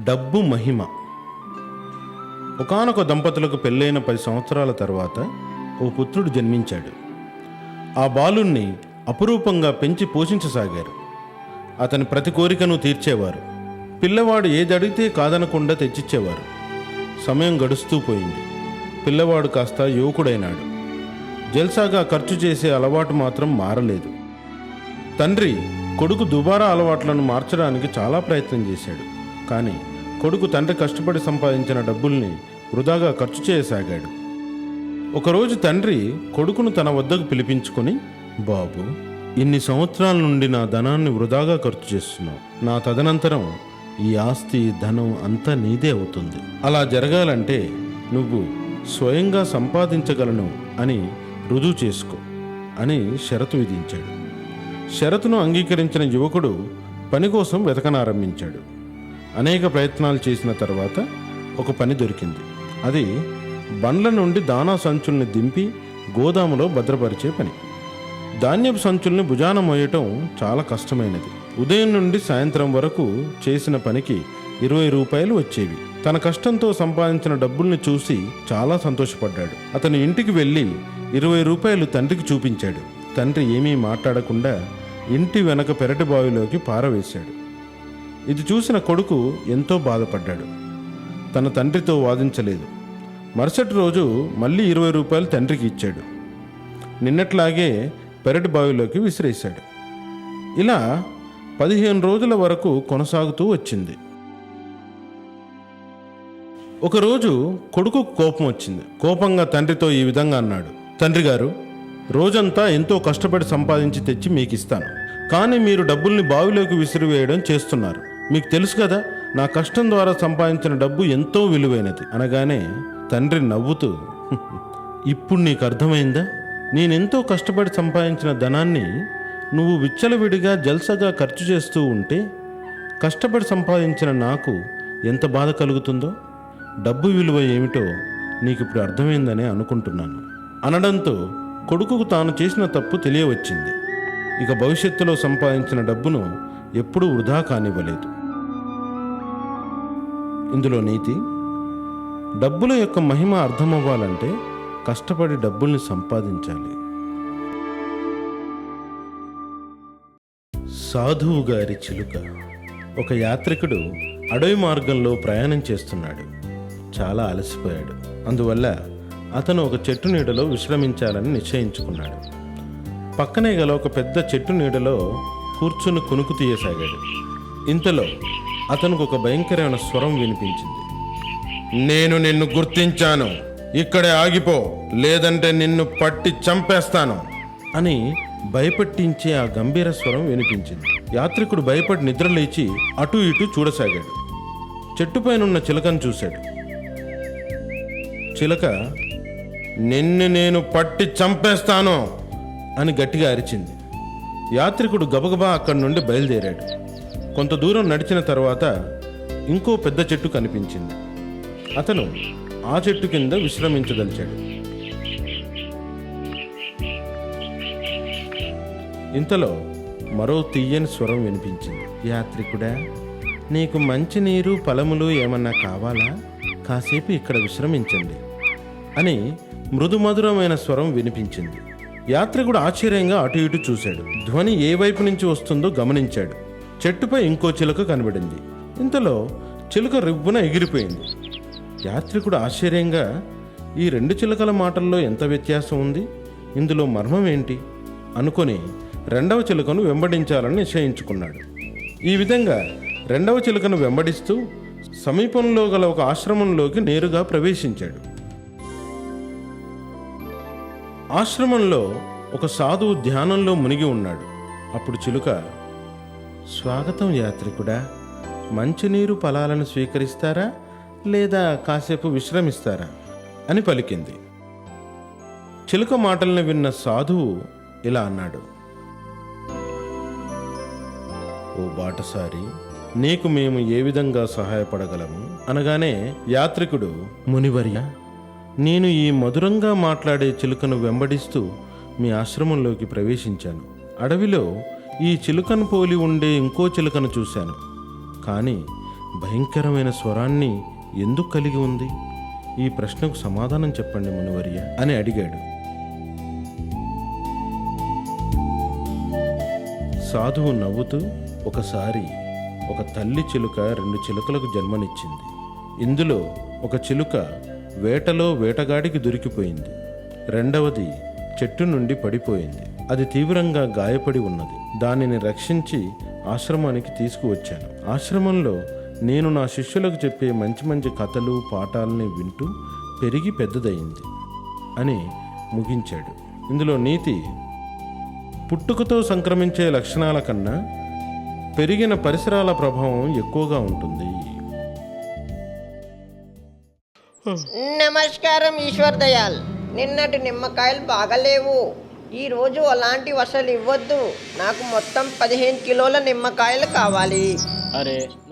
డబ్బు మహిమ. ఒకానొక దంపతులకు పెళ్ళైన 10 సంవత్సరాల తర్వాత ఓ పుత్రుడు జన్మించాడు. ఆ బాలుణ్ణి అపురూపంగా పెంచి పోషించసాగారు. అతని ప్రతి కోరికను తీర్చేవారు. పిల్లవాడు ఏది అడిగితే కాదనకుండా తెచ్చిచ్చేవారు. సమయం గడుస్తూ పోయింది. పిల్లవాడు కాస్త యువకుడైనాడు. జల్సాగా ఖర్చు చేసే అలవాటు మాత్రం మారలేదు. తండ్రి కొడుకు దుబారా అలవాట్లను మార్చడానికి చాలా ప్రయత్నం చేశాడు. కానీ కొడుకు తండ్రి కష్టపడి సంపాదించిన డబ్బుల్ని వృధాగా ఖర్చు చేయసాగాడు. ఒకరోజు తండ్రి కొడుకును తన వద్దకు పిలిపించుకొని, బాబు, ఇన్ని సంవత్సరాల నుండి నా ధనాన్ని వృధాగా ఖర్చు చేస్తున్నావు. నా తదనంతరం ఈ ఆస్తి ధనం అంతా నీదే అవుతుంది. అలా జరగాలంటే నువ్వు స్వయంగా సంపాదించగలను అని రుజువు చేసుకో అని షరతు విధించాడు. షరతును అంగీకరించిన యువకుడు పని కోసం వెతకనారంభించాడు. అనేక ప్రయత్నాలు చేసిన తర్వాత ఒక పని దొరికింది. అది బండ్ల నుండి దానా సంచుల్ని దింపి గోదాములో భద్రపరిచే పని. ధాన్యపు సంచుల్ని భుజాన మోయటం చాలా కష్టమైనది. ఉదయం నుండి సాయంత్రం వరకు చేసిన పనికి 20 రూపాయలు వచ్చేవి. తన కష్టంతో సంపాదించిన డబ్బుల్ని చూసి చాలా సంతోషపడ్డాడు. అతను ఇంటికి వెళ్ళి 20 రూపాయలు తండ్రికి చూపించాడు. తండ్రి ఏమీ మాట్లాడకుండా ఇంటి వెనక పెరటి బావిలోకి పారవేశాడు. ఇది చూసిన కొడుకు ఎంతో బాధపడ్డాడు. తన తండ్రితో వాదించలేదు. మరుసటి రోజు మళ్ళీ 20 రూపాయలు తండ్రికి ఇచ్చాడు. నిన్నట్లాగే పెరటి బావిలోకి విసిరేశాడు. ఇలా 15 రోజుల వరకు కొనసాగుతూ వచ్చింది. ఒకరోజు కొడుకు కోపం వచ్చింది. కోపంగా తండ్రితో ఈ విధంగా అన్నాడు, తండ్రి గారు, రోజంతా ఎంతో కష్టపడి సంపాదించి తెచ్చి మీకు ఇస్తాను. కానీ మీరు డబ్బుల్ని బావిలోకి విసిరివేయడం చేస్తున్నారు. మీకు తెలుసు కదా, నా కష్టం ద్వారా సంపాదించిన డబ్బు ఎంతో విలువైనది అనగానే తండ్రి నవ్వుతూ, ఇప్పుడు నీకు అర్థమైందా? నేనెంతో కష్టపడి సంపాదించిన ధనాన్ని నువ్వు విచ్చలవిడిగా జల్సగా ఖర్చు చేస్తూ ఉంటే కష్టపడి సంపాదించిన నాకు ఎంత బాధ కలుగుతుందో. డబ్బు విలువ ఏమిటో నీకు ఇప్పుడు అర్థమైందని అనుకుంటున్నాను అనడంతో కొడుకుకు తాను చేసిన తప్పు తెలియవచ్చింది. ఇక భవిష్యత్తులో సంపాదించిన డబ్బును ఎప్పుడూ వృధా కానివ్వలేదు. ఇందులో నీతి, డబ్బుల యొక్క మహిమ అర్థమవ్వాలంటే కష్టపడి డబ్బుల్ని సంపాదించాలి. సాధువు గారి చిలుక. ఒక యాత్రికుడు అడవి మార్గంలో ప్రయాణం చేస్తున్నాడు. చాలా అలసిపోయాడు. అందువల్ల అతను ఒక చెట్టు నీడలో విశ్రమించాలని నిశ్చయించుకున్నాడు. పక్కనే గల ఒక పెద్ద చెట్టు నీడలో కూర్చుని కునుకు తీయసాగాడు. ఇంతలో అతనికి ఒక భయంకరమైన స్వరం వినిపించింది. నేను నిన్ను గుర్తించాను, ఇక్కడే ఆగిపో, లేదంటే నిన్ను పట్టి చంపేస్తాను అని భయపెట్టించే ఆ గంభీర స్వరం వినిపించింది. యాత్రికుడు భయపడి నిద్రలేచి అటు ఇటు చూడసాగాడు. చెట్టుపైనున్న చిలకను చూశాడు. చిలక, నిన్ను నేను పట్టి చంపేస్తాను అని గట్టిగా అరిచింది. యాత్రికుడు గబగబా అక్కడి నుండి బయలుదేరాడు. కొంత దూరం నడిచిన తర్వాత ఇంకో పెద్ద చెట్టు కనిపించింది. అతను ఆ చెట్టు కింద విశ్రమించదలిచాడు. ఇంతలో మరో తీయని స్వరం వినిపించింది. యాత్రికుడా, నీకు మంచినీరు ఫలములు ఏమన్నా కావాలా? కాసేపు ఇక్కడ విశ్రమించండి అని మృదుమధురమైన స్వరం వినిపించింది. యాత్రికుడు ఆశ్చర్యంగా అటు ఇటు చూశాడు. ధ్వని ఏ వైపు నుంచి వస్తుందో గమనించాడు. చెట్టుపై ఇంకో చిలుక కనబడింది. ఇంతలో చిలుక రివ్వున ఎగిరిపోయింది. యాత్రికుడు ఆశ్చర్యంగా, ఈ 2 చిలుకల మాటల్లో ఎంత వ్యత్యాసం ఉంది, ఇందులో మర్మం ఏంటి అనుకొని 2వ చిలుకను వెంబడించాలని నిశ్చయించుకున్నాడు. ఈ విధంగా 2వ చిలుకను వెంబడిస్తూ సమీపంలో గల ఒక ఆశ్రమంలోకి నేరుగా ప్రవేశించాడు. ఆశ్రమంలో ఒక సాధువు ధ్యానంలో మునిగి ఉన్నాడు. అప్పుడు చిలుక, స్వాగతం యాత్రికుడా, మంచినీరు ఫలాలను స్వీకరిస్తారా లేదా కాసేపు విశ్రమిస్తారా అని పలికింది. చిలుక మాటల్ని విన్న సాధువు ఇలా అన్నాడు, ఓ బాటసారి, నీకు మేము ఏ విధంగా సహాయపడగలము అనగానే యాత్రికుడు, మునివర్య, నేను ఈ మధురంగా మాట్లాడే చిలుకను వెంబడిస్తూ మీ ఆశ్రమంలోకి ప్రవేశించాను. అడవిలో ఈ చిలుకను పోలి ఉండే ఇంకో చిలుకను చూశాను. కానీ భయంకరమైన స్వరాన్ని ఎందుకు కలిగి ఉంది? ఈ ప్రశ్నకు సమాధానం చెప్పండి మునివర్య అని అడిగాడు. సాధువు నవ్వుతూ, ఒకసారి ఒక తల్లి చిలుక 2 చిలుకలకు జన్మనిచ్చింది. ఇందులో ఒక చిలుక వేటలో వేటగాడికి దొరికిపోయింది. రెండవది చెట్టు నుండి పడిపోయింది. అది తీవ్రంగా గాయపడి ఉన్నది. దానిని రక్షించి ఆశ్రమానికి తీసుకువచ్చాను. ఆశ్రమంలో నేను నా శిష్యులకు చెప్పే మంచి మంచి కథలు పాఠాలని వింటూ పెరిగి పెద్దదయింది అని ముగించాడు. ఇందులో నీతి, పుట్టుకతో సంక్రమించే లక్షణాల కన్నా పెరిగిన పరిసరాల ప్రభావం ఎక్కువగా ఉంటుంది. నమస్కారం ఈశ్వర్ దయాల్. నిన్నటి నిమ్మకాయలు బాగలేవు. ఈరోజు అలాంటి అసలు ఇవ్వద్దు. నాకు మొత్తం 15 కిలోల నిమ్మకాయలు కావాలి. అరే